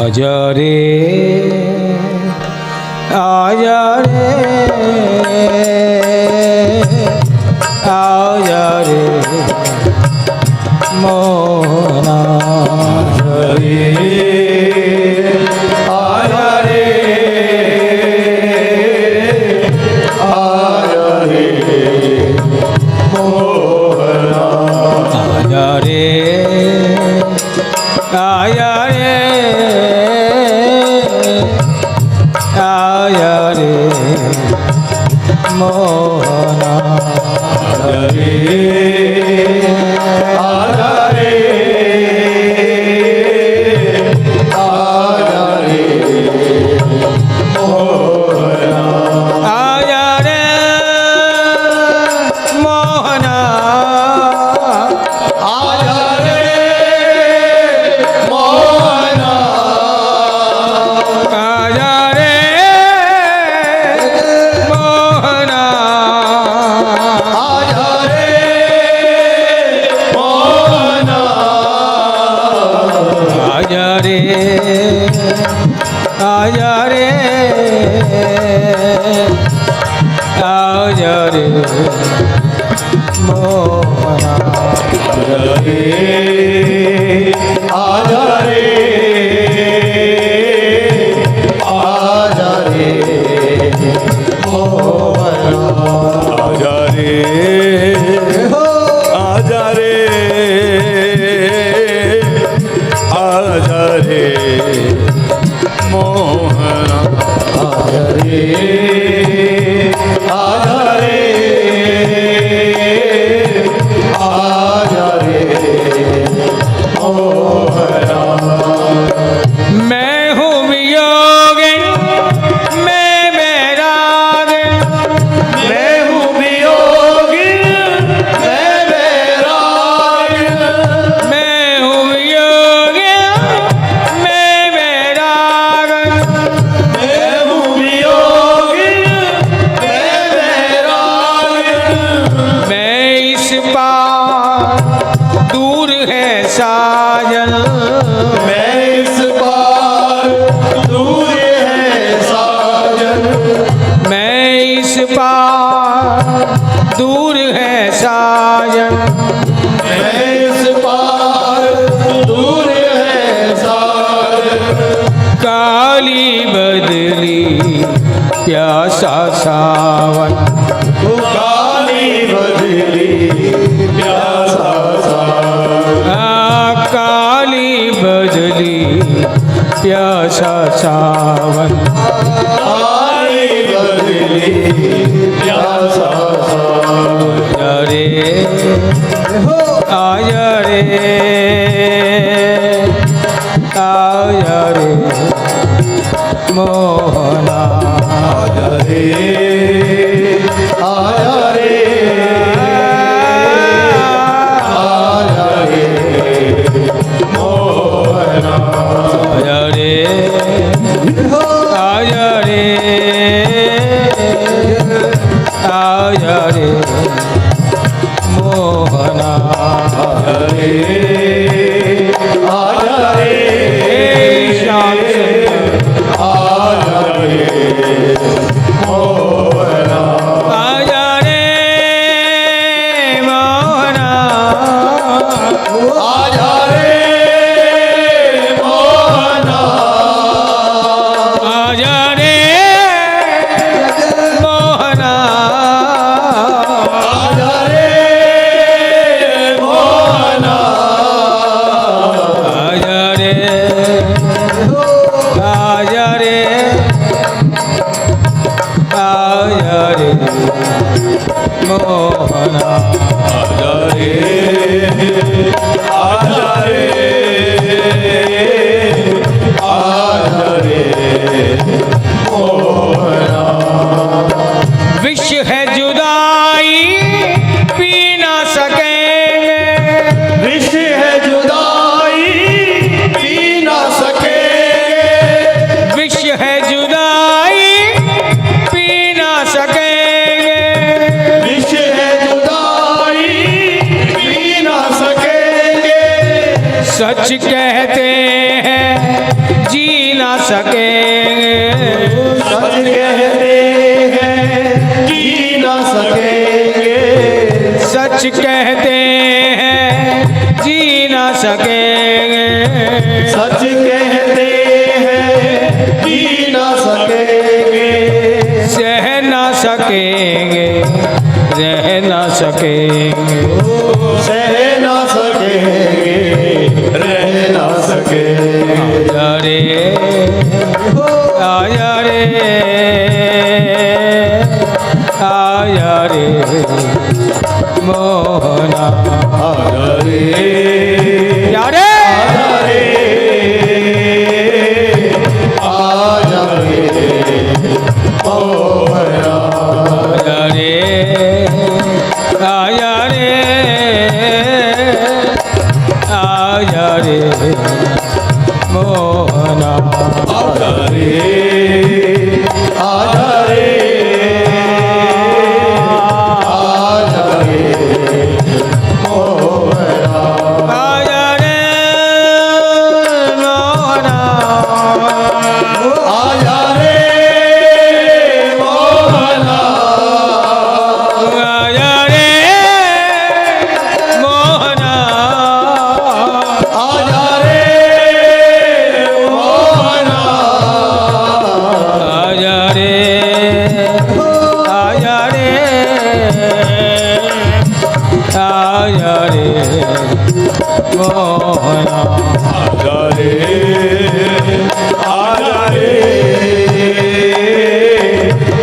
आजा रे आजा रे आजा रे मोहना रे आजा रे आजा रे मोहना आजा रे आया रे आया रे मोहना रे आया रे आया रे मोहना आया रे मोहना आया रे मोहना आया रे मोहना आया रे मोहना आया रे आया रे आया रे मोहना रे आजा रे आजा रे मोहना आजा रे आजा रे आजा रे मोहना आजा रे आजा रे आजा रे मोहना मैं हूँ वियोगिन मैं बैरागिन मैं हूँ वियोगिन मैं बैरागिन मैं हूँ वियोगिन मैं बैरागिन मैं हूँ वियोगिन मैं बैरागिन मैं इस पार दूर है साजन मैं इस पार दूर है साजन मैं इस पार दूर है साजन मैं इस पार दूर है साजन काली बदली प्यासा सावन काली बदली प्यासा सावन काली बदली प्यासा सावन काली बदली प्यासा सावन आया रे आया रे मोहना आया रे आया रे आया रे मोहना आया रे आया रे आया रे मोहना आया रे आया रे श्याम आया रे मोहना आया रे मोहना आया रे मोहना आया रे मोहना आया रे मोहना आया रे आया रे आया रे मोहना आया रे आया रे आया रे मोहना विष है जुदाई पी ना सकेंगे विष है जुदाई पी ना सकेंगे विष है जुदाई पी ना सकेंगे विष है जुदाई पी ना सकेंगे सच कहते हैं जी ना सकेंगे। सच कहते हैं जी ना सकेंगे। सच कहते हैं जी ना सकेंगे। सच कहते हैं जी ना सकेंगे। सह ना सकेंगे, रह ना सकेंगे। सह ना सकेंगे, रह ना सकेंगे। आजा रे, आजा रे, आजा रे मोहना। आजा रे, यारे आजा रे मोहना। आजा रे, आजा रे, आजा रे मोहना। आजा रे, आजा रे, आजा रे मोहना। आजा रे मोहना। आजा रे मोहना। आजा रे मोहना। आजा रे मोहना। आजा रे, आजा रे, आजा रे मोहना। आजा रे, आजा रे,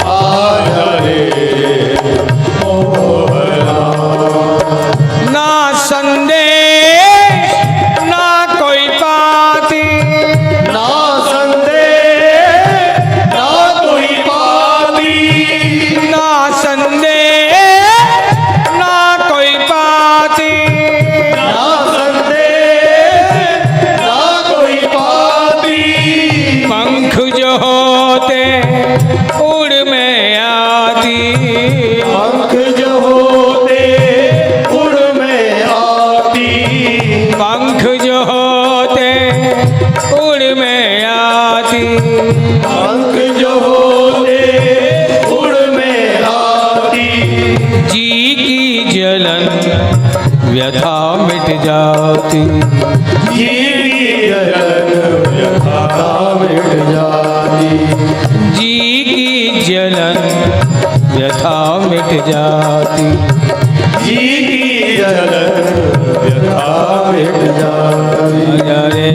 आजा रे मोहना। ना संदेश ना कोई पाती, ना संदेह ना कोई पाती। ना संदेश ना कोई पाती। ना संदेह ना कोई पाती। पंख जो होते उड़ में आती। पंख जो होते उड़ में आती। पंख जो होते उड़ में आती। पंख जो होते उड़ में आती। जी की जलन व्यथा मिट जाती। जी जलन व्यथा मिट जाती। जी की जलन व्यथा मिट जाती। जी की जलन व्यथा मिट जाती। आजा रे,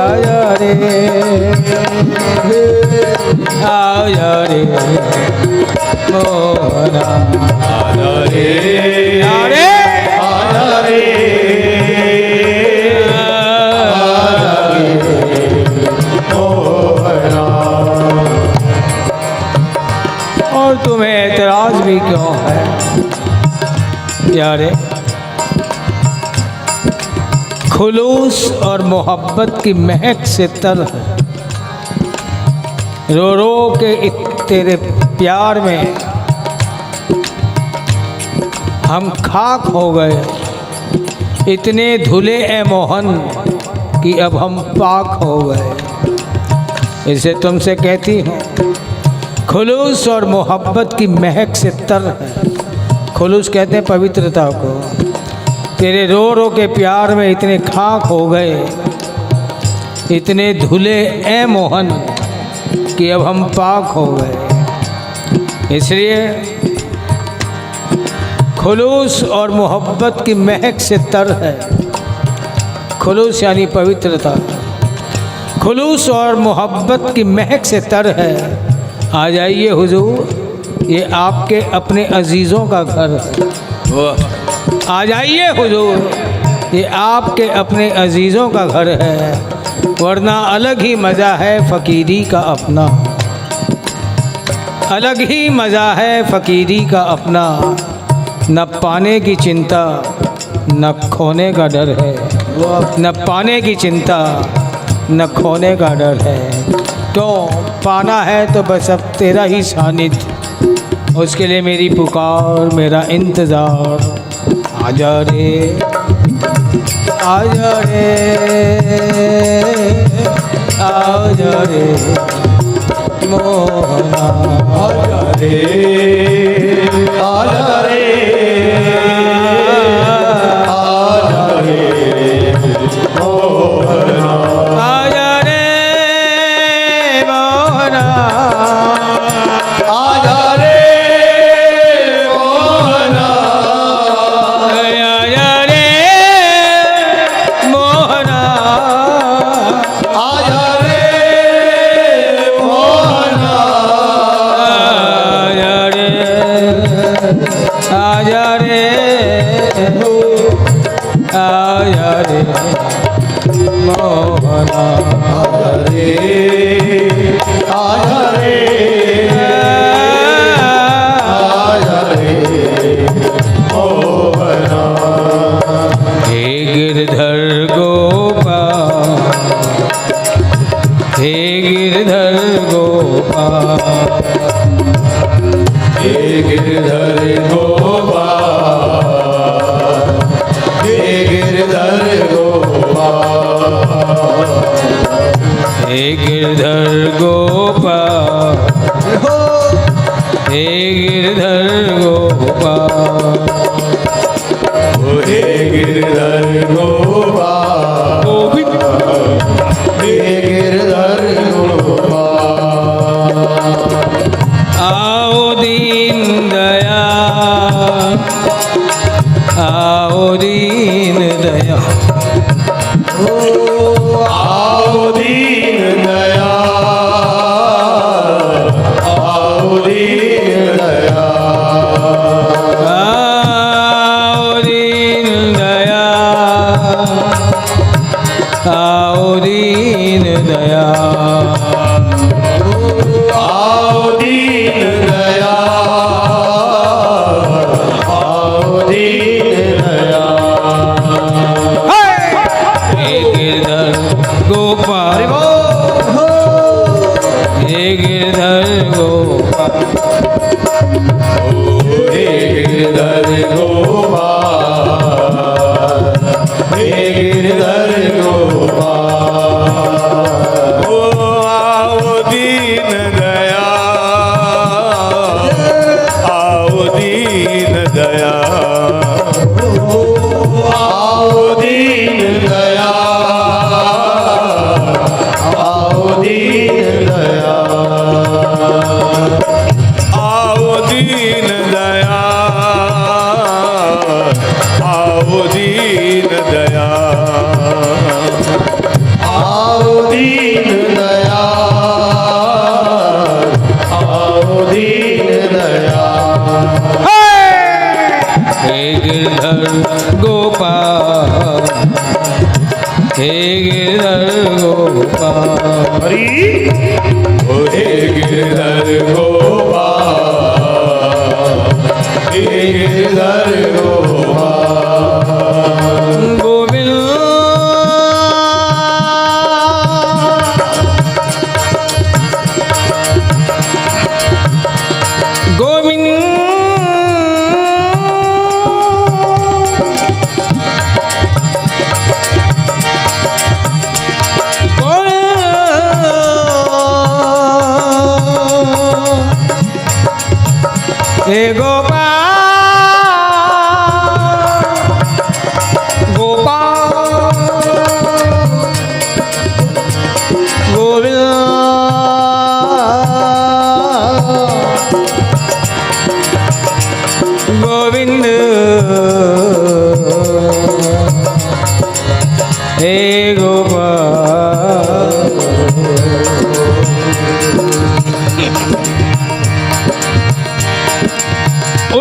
आजा रे, आजा रे मोहना। आजा रे, अरे आजा रे, आजा रे मोहना। और तुम्हें एतराज भी क्यों है यारे? खुलूस और मोहब्बत की महक से तर है। रो रो के तेरे प्यार में हम खाक हो गए। इतने धुले ए मोहन कि अब हम पाक हो गए। इसे तुमसे कहती हूँ, खुलूस और मोहब्बत की महक से तर है। खुलूस कहते हैं पवित्रता को। तेरे रो रो के प्यार में इतने खाक हो गए, इतने धुले ए मोहन कि अब हम पाक हो गए। इसलिए खुलूस और मोहब्बत की महक से तर है। खुलूस यानी पवित्रता। खुलूस और मोहब्बत की महक से तर है। आ जाइए हुजूर, ये आपके अपने अजीज़ों का घर है। आ जाइए हुजूर, ये आपके अपने अजीज़ों का घर है। वरना अलग ही मज़ा है फ़कीरी का अपना। अलग ही मज़ा है फ़कीरी का अपना। न पाने की चिंता न खोने का डर है। न पाने की चिंता न खोने का डर है। क्यों पाना है तो बस अब तेरा ही सानिध्य। उसके लिए मेरी पुकार, मेरा इंतज़ार। आजा रे, आजा रे, आजा रे मोहना आजा रे आजा रे आजा रे मोहना आजा रे मोहना आजा रे मोहना आजा रे मोहना आजा रे मोहना आजा रे आजा रे मोहना आजा रे आजा रे आजा रे मोहना हे गिरधर गोपाल हे गिरधर गोपाल हे गिरधर गोपाल हे गिरधर गोपाल हे गिरधर गोपाल हे गिरधर गोपाल ओ हे गिरधर गोपाल गोविंद हे गिरधर गोपाल आओ दीन दया आओ दीन दया आओ दीन दया आओ दीन दया आओ दीन दया आओ दीन दया आओ दीन दया आओ दीन दया हे गिरधर गोपाल हे गिरधर गोपाल हे गिरधर गोपाल हे गिरधर गोपाल ओ आओ दीन दया आओ दीन दया आओ दीन दया आओ दीन दया आओ दीन दया आओ दीन दया आओ दीन दया आओ दीन दया हे गिरधर गोपाल हे गिरधर गोपाल हरि ओ हे गिरधर गोपाल हे गिरधर गोपाल गोविंद गोविंद हे गोपाल गोपाल गोविंद गोविंद हे गोपाल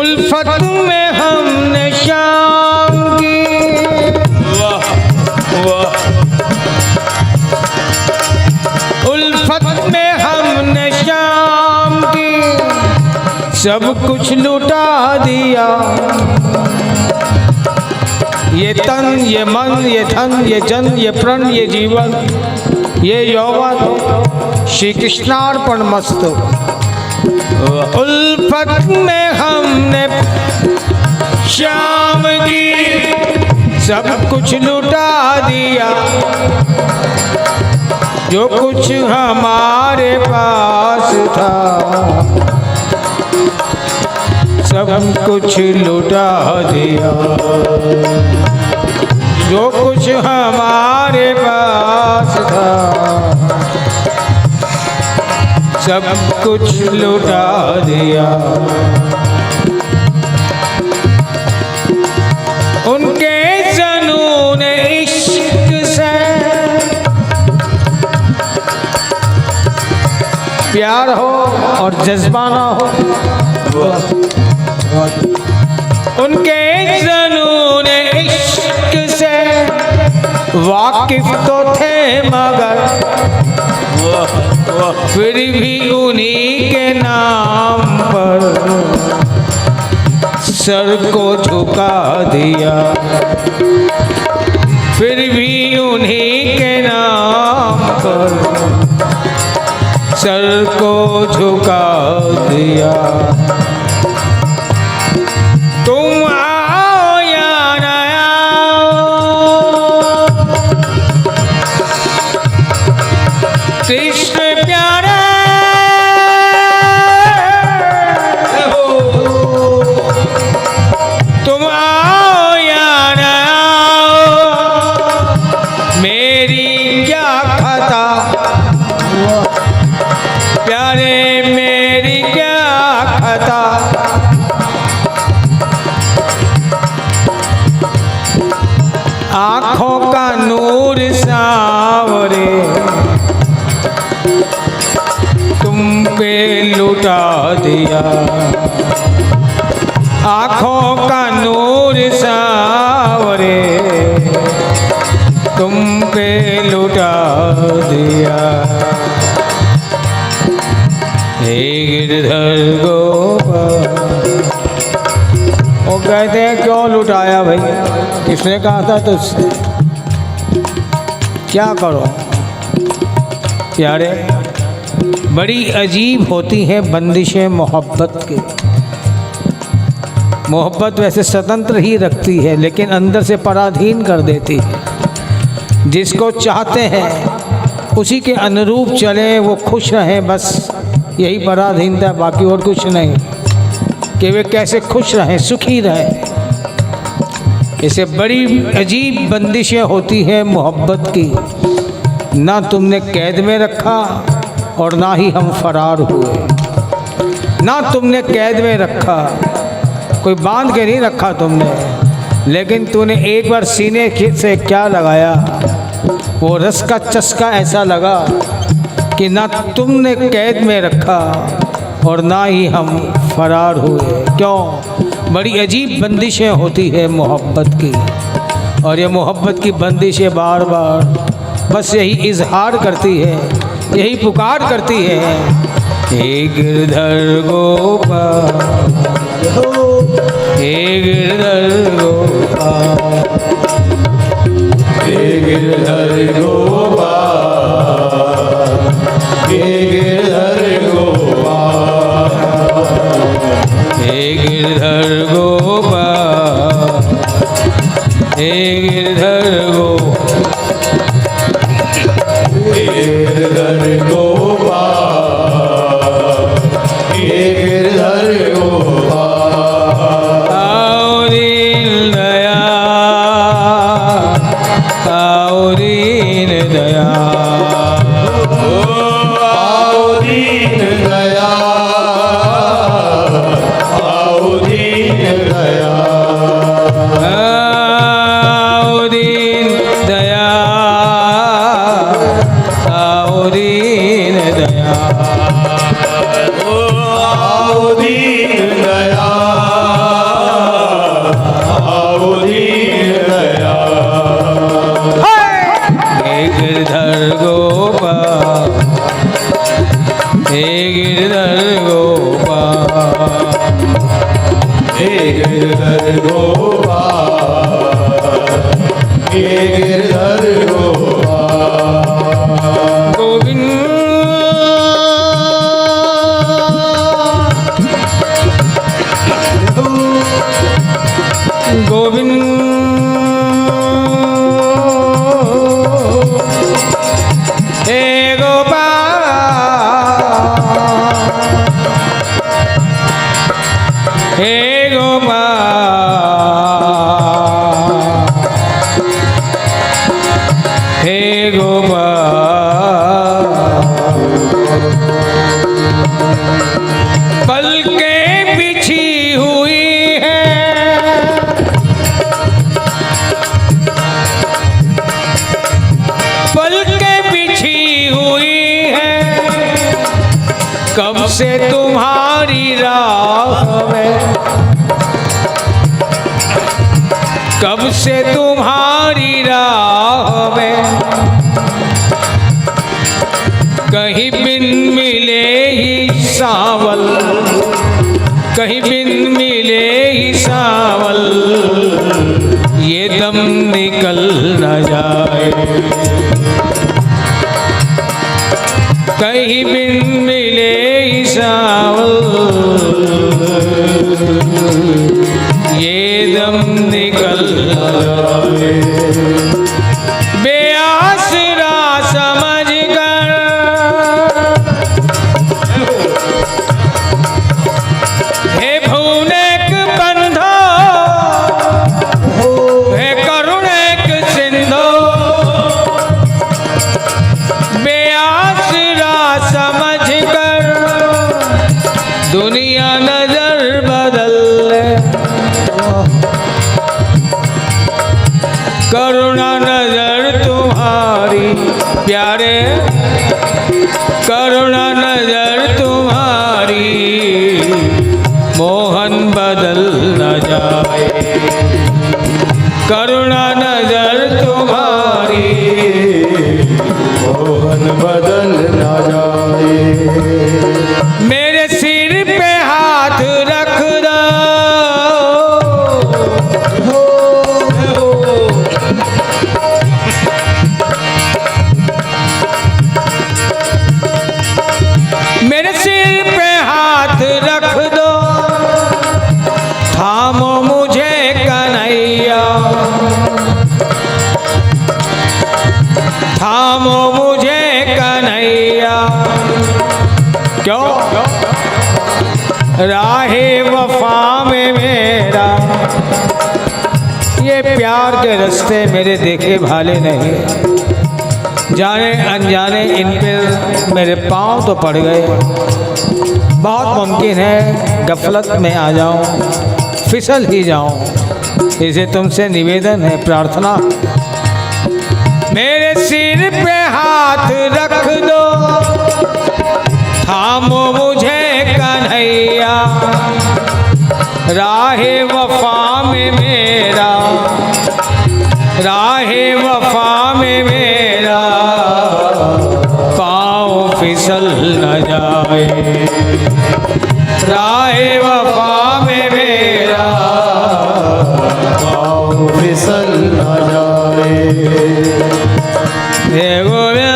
उल्फत में हमने शाम की वाह वाह उल्फत में हमने शाम की सब कुछ लुटा दिया ये तन ये मन ये धन ये जन ये प्रण ये जीवन ये यौवन श्री कृष्णार्पण मस्तु उल्फत में हमने शाम की सब कुछ लुटा दिया जो कुछ हमारे पास था सब कुछ लुटा दिया। जो कुछ हमारे पास था सब कुछ लुटा दिया। उनके जुनून इश्क से प्यार हो और जज्बा ना हो। उनके जुनून इश्क से वाकिफ तो थे मगर फिर भी उन्हीं के नाम पर सर को झुका दिया। फिर भी उन्हीं के नाम पर सर को झुका दिया। तुम आओ या ना आओ कृष्ण प्यारे हो। तुम आओ या ना आओ मेरी क्या खता प्यारे मेरी क्या खता। आँखों का नूर सांवरे तुम पे लुटा दिया। आँखों का नूर सांवरे तुम पे लुटा दिया। हे गिरधर गोपाल। वो कहते हैं क्यों लुटाया भाई, किसने कहा था तुझसे? क्या करो प्यारे, बड़ी अजीब होती है बंदिशें मोहब्बत की। मोहब्बत वैसे स्वतंत्र ही रखती है लेकिन अंदर से पराधीन कर देती है। जिसको चाहते हैं उसी के अनुरूप चलें, वो खुश रहें, बस यही पराधीनता, बाकी और कुछ नहीं। कि वे कैसे खुश रहें, सुखी रहें। इसे बड़ी अजीब बंदिशें होती हैं मोहब्बत की। ना तुमने कैद में रखा और ना ही हम फरार हुए। ना तुमने कैद में रखा, कोई बांध के नहीं रखा तुमने, लेकिन तूने एक बार सीने से क्या लगाया, वो रस का चस्का ऐसा लगा कि ना तुमने कैद में रखा और ना ही हम फरार हुए। क्यों? बड़ी अजीब बंदिशें होती है मोहब्बत की। और ये मोहब्बत की बंदिशें बार बार बस यही इजहार करती है, यही पुकार करती है, हे गिरधर गोपाल, हे गिरधर गोपाल, हे गिरधर गोपाल, हे गिरधर गोपाल, हे गिरधर गोपाल, हे गिरधर गोपाल, हे गिरधर गोपाल, हे गिरधर गोपाल। आओ दीन दया, आओ दीन दया, आओ दीन दया, आओ दीन दया, आओ दीन दया, आओ दीन दया, आओ दीन दया, आओ दीन दया। हे गिरधर गोपाल, हे गिरधर गोपाल, हे गिरधर गोपाल, हे गिरधर गोपाल। गोविंद गोविंद हे पलकें बिछी हुई हैं, पलकें बिछी हुई हैं, कब से तुम्हारी राह में, कब से तुम्हारी राह में, कहीं बिन मिले ही सावल, कहीं बिन मिले ही सावल, ये दम निकल न जाए, कहीं बिन मिले ही सावल, ये दम निकल न जाए। बेआसरा समझ कर हे भूनेक बंधो, हे करुणेक सिंधो, बेआसरा समझ कर दुनिया नजर बदल ले, करुणा नजर तुम्हारी प्यारे, करुणा नजर तुम्हारी, मोहन बदल न जाए, करुणा नजर तुम्हारी, मोहन बदल न जाए। मेरे सिर पे हाथ रख दो, मेरे सिर पे हाथ रख दो, थामो मुझे कन्हैया, थामो मुझे कन्हैया, क्यों? राहे वफा में मेरा, ये प्यार के रास्ते मेरे देखे भाले नहीं, जाने अनजाने इन पे मेरे पाँव तो पड़ गए, बहुत मुमकिन है गफलत में आ जाऊं, फिसल ही जाऊं, इसे तुमसे निवेदन है, प्रार्थना, मेरे सिर पे हाथ रख दो, थामो मुझे कन्हैया, राहे वफा में मेरा, राहे वफा में मेरा, पाँव फिसल न जाए, राहे वफा में मेरा, पाँव फिसल न जाए। हे गोविंद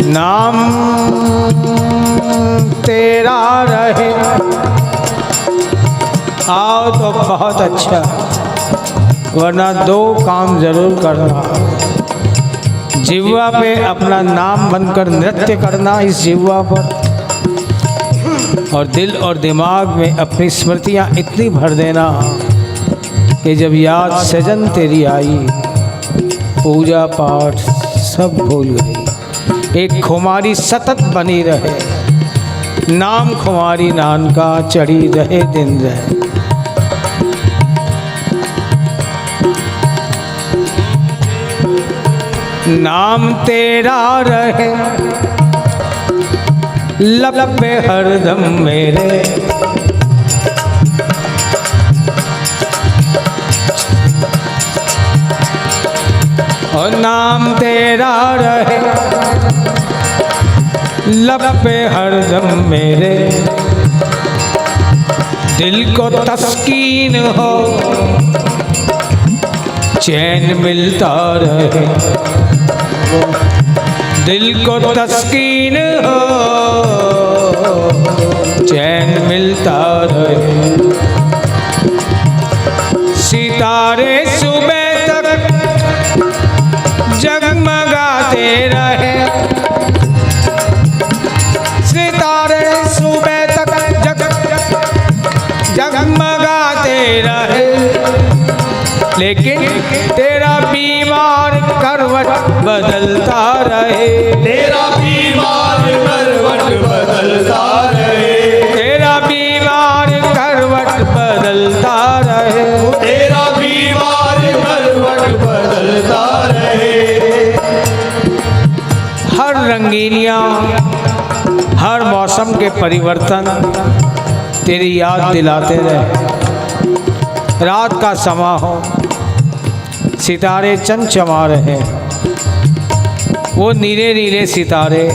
नाम तेरा रहे आओ तो बहुत अच्छा, वरना दो काम जरूर करना, जिह्वा पे अपना नाम बनकर नृत्य करना इस जिह्वा पर, और दिल और दिमाग में अपनी स्मृतियाँ इतनी भर देना कि जब याद सजन तेरी आई, पूजा पाठ सब भूल गई, एक खुमारी सतत बनी रहे, नाम खुमारी नानका चढ़ी रहे दिन रहे। नाम तेरा रहे लब पे हरदम मेरे, रहे, लब पे हरदम मेरे दिल को तस्कीन हो, चैन मिलता रहे, दिल को तस्कीन हो, चैन मिलता रहे। सितारे सुबह तक जगमगाते रहे, सितारे सुबह तक जगमगाते रहे, लेकिन तेरा बीमार करवट बदलता रहे, तेरा बीमार करवट बदलता रहे, तेरा बीमार करवट बदलता रहे, तेरा बीमार करवट बदलता रहे। हर रंगीनियाँ, हर मौसम के परिवर्तन तेरी याद दिलाते रहे। रात का समा हो, सितारे चमचमा रहे, वो नीले नीले सितारे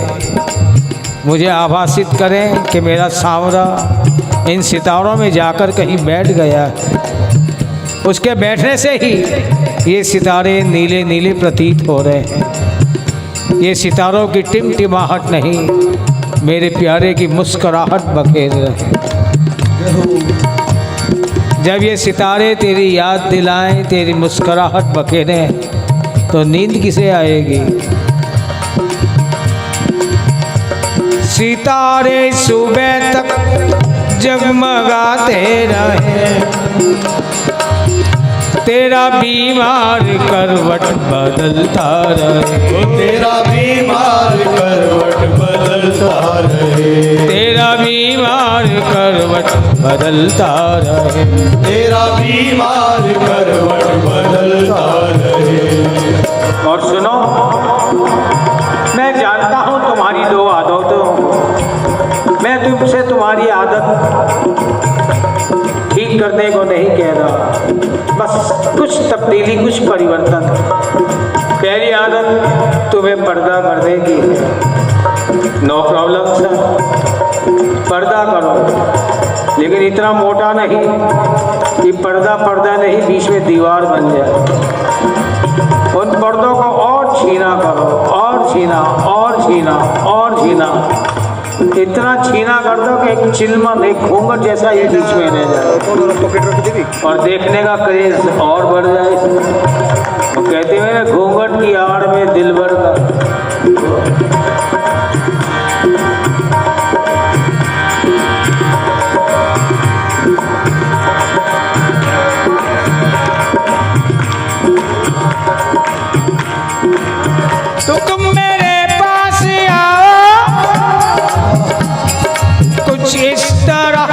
मुझे आभासित करें कि मेरा सांवरा इन सितारों में जाकर कहीं बैठ गया है। उसके बैठने से ही ये सितारे नीले नीले प्रतीत हो रहे हैं। ये सितारों की टिमटिमाहट नहीं, मेरे प्यारे की मुस्कुराहट बखेर रहे। जब ये सितारे तेरी याद दिलाएं, तेरी मुस्कुराहट बखेरें, तो नींद किसे आएगी। सितारे सुबह तक जगमगाते रहे, तेरा बीमार करवट बदलता रहे, तेरा बीमार करवट बदलता रहे, तेरा बीमार करवट बदलता रहे, तेरा बीमार करवट बदलता रहे। और सुनो, मैं जानता हूँ तुम्हारी दो आदतों, मैं तुमसे तुम्हारी आदत ठीक करने को नहीं कह रहा, बस कुछ तब्दीली, कुछ परिवर्तन। पहली आदत तुम्हें पर्दा करने की, नो प्रॉब्लम सर, पर्दा करो, लेकिन इतना मोटा नहीं कि पर्दा नहीं बीच में दीवार बन जाए। उन पर्दों को और छीना करो, और छीना, और छीना, और छीना, इतना छीना कर दो कि एक चिलमन, एक घूंघट जैसा ये बीच में रह जाए और देखने का क्रेज और बढ़ जाए। वो कहते हैं घूंघट की आड़ में दिलबर का। तो तुम मेरे पास आओ, कुछ इस तरह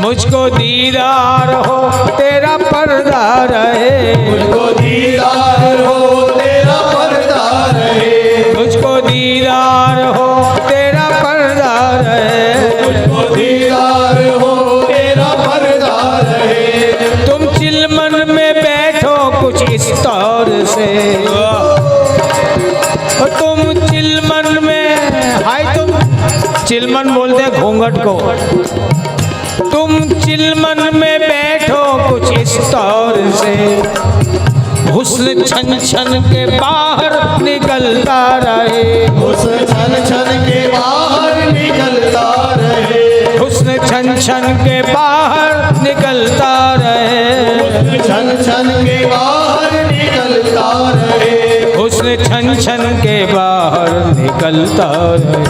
मुझको दीदार हो, तेरा पर्दा रहे, मुझको दीदार हो, तेरा पर्दा रहे, मुझको दीदार हो, तेरा पर्दा रहे, मुझको दीदार हो, तेरा पर्दा रहे। तुम चिलमन में बैठो कुछ इस तौर से, तुम चिलमन में, हाय तुम चिलमन बोलते घूंघट को, तुम चिलमन में बैठो कुछ इस तौर से, हुस्न छन छन के बाहर निकलता रहे, हुस्न छन छन के बाहर निकलता रहे, हुस्न छन छन के बाहर निकलता रहे, हुस्न छन छन के बाहर निकलता रहे, हुस्न छन छन के बाहर निकलता रहे,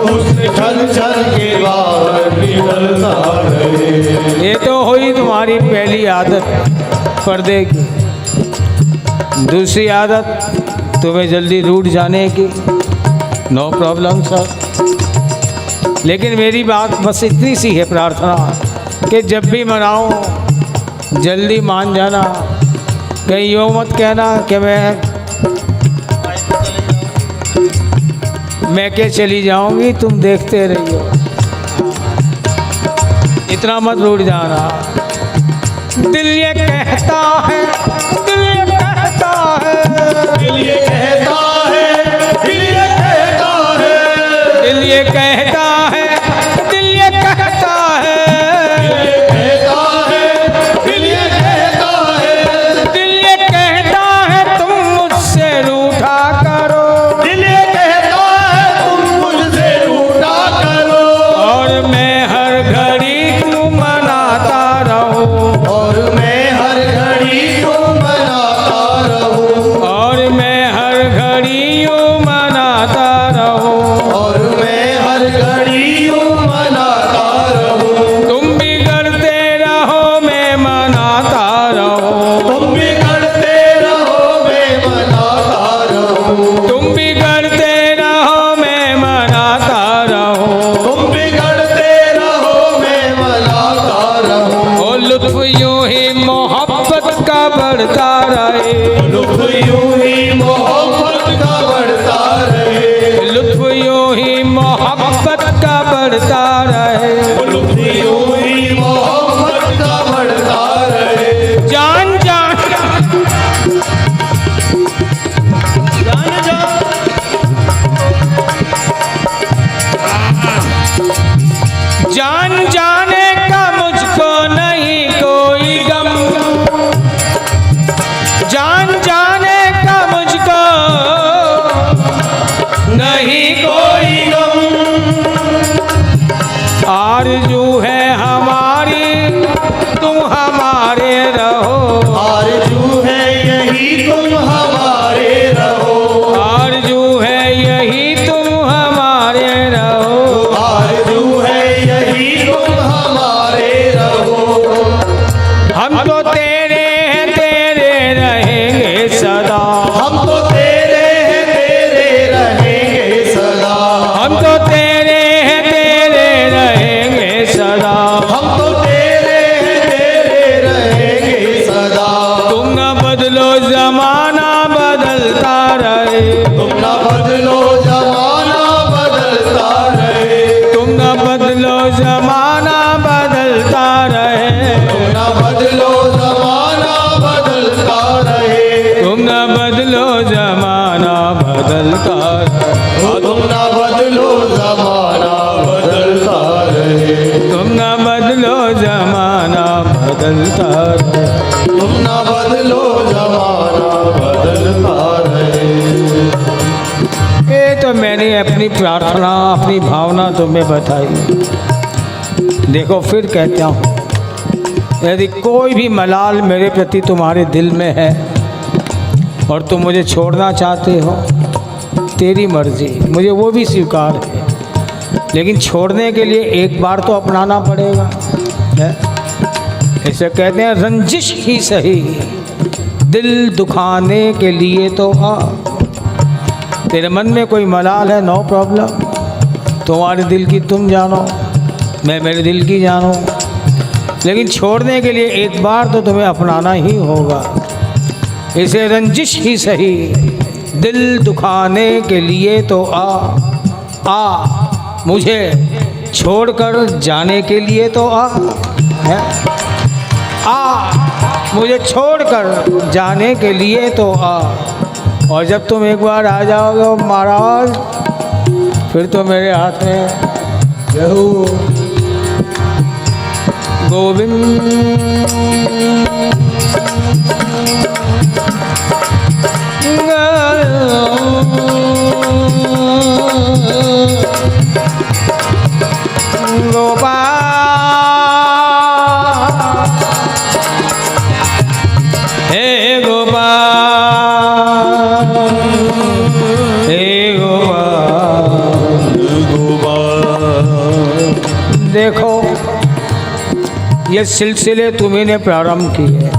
हुस्न छन छन के बाहर निकलता रहे। ये तो हुई तुम्हारी पहली आदत पर्दे की। दूसरी आदत तुम्हें जल्दी रूठ जाने की, नो प्रॉब्लम सर, लेकिन मेरी बात बस इतनी सी है प्रार्थना कि जब भी मनाऊं जल्दी मान जाना, कहीं यूँ मत कहना कि मैं के चली जाऊंगी, तुम देखते रहियो, इतना मत रूठ जाना। दिल ये कहता है, दिल ये कहता है, दिल ये तुम बिगड़ते रहो मैं मनाता रहूं, तुम बिगड़ते रहो मैं मनाता रहूं, तुम बिगड़ते रहो मैं मनाता रहूं। ओ लुत्फ यूं ही मोहब्बत का बढ़ता रहे, लुत्फ यूं ही मोहब्बत का बढ़ता रहे, लुत्फ यूं ही मोहब्बत का बढ़ता रहे। लुत्फ यूं ही मोहब्बत का बढ़ता रहे। जान जान जान जाने का मुझको नहीं कोई गम, जान जाने का मुझको नहीं कोई गम, आरज़ू है हमारी तुम हमारे रहो, आरज़ू है यही तुम हमारे रहो, आरज़ू है यही तुम हमारे रहो, आरज़ू है यही तुम हमारे रहो। हम तो तेरे हैं तेरे रहेंगे सदा, हम तो तेरे हैं तेरे रहेंगे सदा, हम तो तेरे हैं तेरे रहेंगे सदा, हम तो तेरे हैं तेरे रहेंगे सदा। तुम न बदलो जमाना बदलता रहे, तुम न बदलो जमाना बदलता रहे, तुम न बदलो जमाना बदलता रहे, तुम न बदलो जमाना बदलता रहे, तुम न बदलो जमाना बदलता रहे, ओ तुम न बदलो जमाना बदलता रहे, तुम न बदलो जमाना बदलता रहे। तुम न बदलो जमाना बदलता रहे। ये तो मैंने अपनी प्रार्थना अपनी भावना तुम्हें बताई। देखो फिर कहता हूँ, यदि कोई भी मलाल मेरे प्रति तुम्हारे दिल में है और तुम मुझे छोड़ना चाहते हो, तेरी मर्जी, मुझे वो भी स्वीकार है, लेकिन छोड़ने के लिए एक बार तो अपनाना पड़ेगा है? इसे कहते हैं रंजिश ही सही, दिल दुखाने के लिए तो आ। तेरे मन में कोई मलाल है, नो प्रॉब्लम, तुम्हारे दिल की तुम जानो, मैं मेरे दिल की जानूं, लेकिन छोड़ने के लिए एक बार तो तुम्हें अपनाना ही होगा। इसे रंजिश ही सही, दिल दुखाने के लिए तो आ मुझे छोड़कर जाने के लिए तो आ है? मुझे छोड़कर जाने के लिए तो आ। और जब तुम एक बार आ जाओगे महाराज, फिर तो मेरे हाथ में रहू गोपाल हे गोपाल हे गोपाल। देखो ये सिलसिले तुम्ही ने प्रारंभ किए।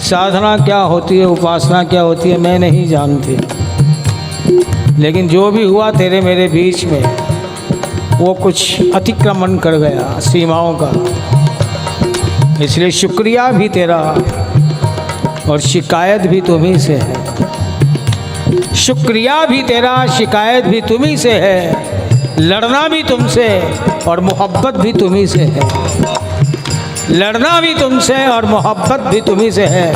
साधना क्या होती है, उपासना क्या होती है, मैं नहीं जानती, लेकिन जो भी हुआ तेरे मेरे बीच में वो कुछ अतिक्रमण कर गया सीमाओं का, इसलिए शुक्रिया भी तेरा और शिकायत भी तुम्ही से है। शुक्रिया भी तेरा, शिकायत भी तुम्ही से है, लड़ना भी तुमसे और मोहब्बत भी तुम्ही से है। लड़ना भी तुमसे और मोहब्बत भी तुम्ही से है।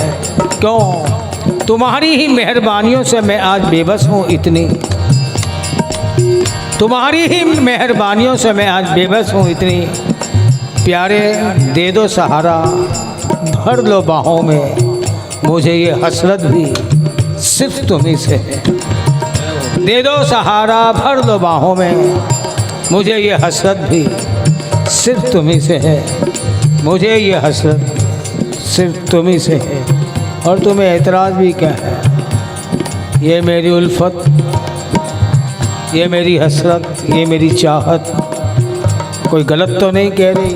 क्यों? तुम्हारी ही मेहरबानियों से मैं आज बेबस हूँ इतनी, तुम्हारी ही मेहरबानियों से मैं आज बेबस हूँ इतनी। प्यारे दे दो सहारा, भर लो बाहों में, मुझे ये हसरत भी सिर्फ तुम्ही से है। दे दो सहारा, भर लो बाहों में, मुझे ये हसरत भी सिर्फ तुम्ही से है। मुझे ये हसरत सिर्फ तुम्ही से है। और तुम्हें एतराज़ भी क्या है? ये मेरी उल्फत, ये मेरी हसरत, ये मेरी चाहत कोई गलत तो नहीं कह रही।